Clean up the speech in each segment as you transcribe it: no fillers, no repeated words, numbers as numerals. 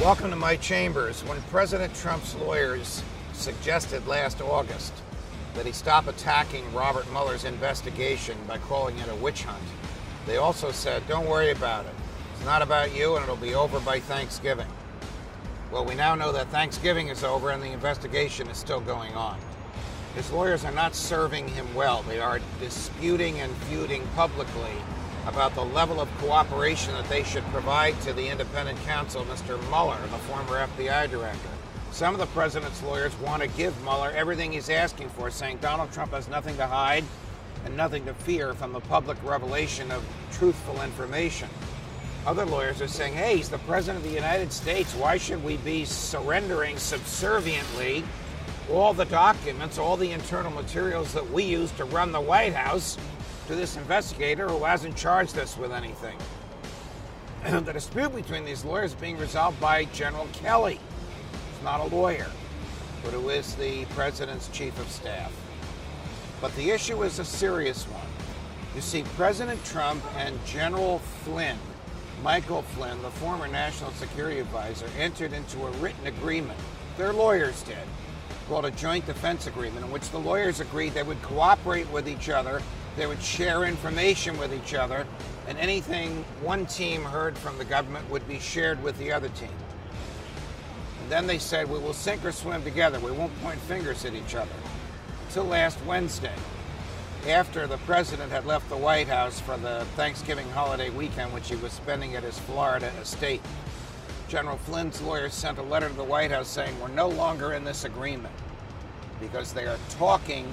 Welcome to my chambers. When President Trump's lawyers suggested last August that he stop attacking Robert Mueller's investigation by calling it a witch hunt, they also said, don't worry about it. It's not about you and it'll be over by Thanksgiving. Well, we now know that Thanksgiving is over and the investigation is still going on. His lawyers are not serving him well. They are disputing and feuding publicly about the level of cooperation that they should provide to the independent counsel, Mr. Mueller, the former FBI director. Some of the president's lawyers want to give Mueller everything he's asking for, saying Donald Trump has nothing to hide and nothing to fear from the public revelation of truthful information. Other lawyers are saying, hey, he's the president of the United States. Why should we be surrendering subserviently all the documents, all the internal materials that we use to run the White House to this investigator who hasn't charged us with anything? The dispute between these lawyers is being resolved by General Kelly. He's not a lawyer, but who is the president's chief of staff. But the issue is a serious one. You see, President Trump and General Flynn, Michael Flynn, the former national security advisor, entered into a written agreement. Their lawyers did, called a joint defense agreement, in which the lawyers agreed they would cooperate with each other, they would share information with each other, and anything one team heard from the government would be shared with the other team. And then they said, we will sink or swim together. We won't point fingers at each other. Until last Wednesday, after the president had left the White House for the Thanksgiving holiday weekend, which he was spending at his Florida estate, General Flynn's lawyers sent a letter to the White House saying, we're no longer in this agreement because they are talking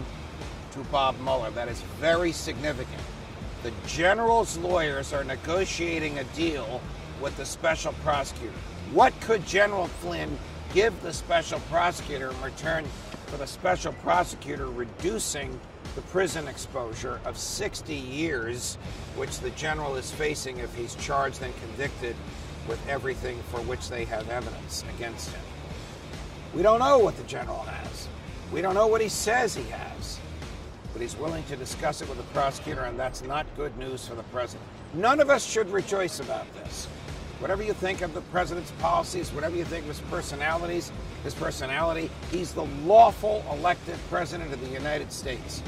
to Bob Mueller. That is very significant. The general's lawyers are negotiating a deal with the special prosecutor. What could General Flynn give the special prosecutor in return for the special prosecutor reducing the prison exposure of 60 years, which the general is facing if he's charged and convicted with everything for which they have evidence against him? We don't know what the general has. We don't know what he says he has. But he's willing to discuss it with the prosecutor, and that's not good news for the president. None of us should rejoice about this. Whatever you think of the president's policies, whatever you think of his personality, he's the lawful elected president of the United States.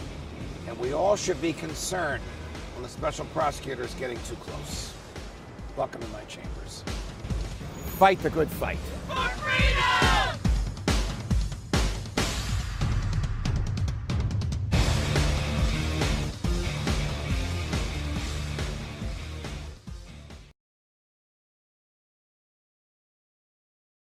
And we all should be concerned when the special prosecutor is getting too close. Welcome to my chambers. Fight the good fight. For freedom!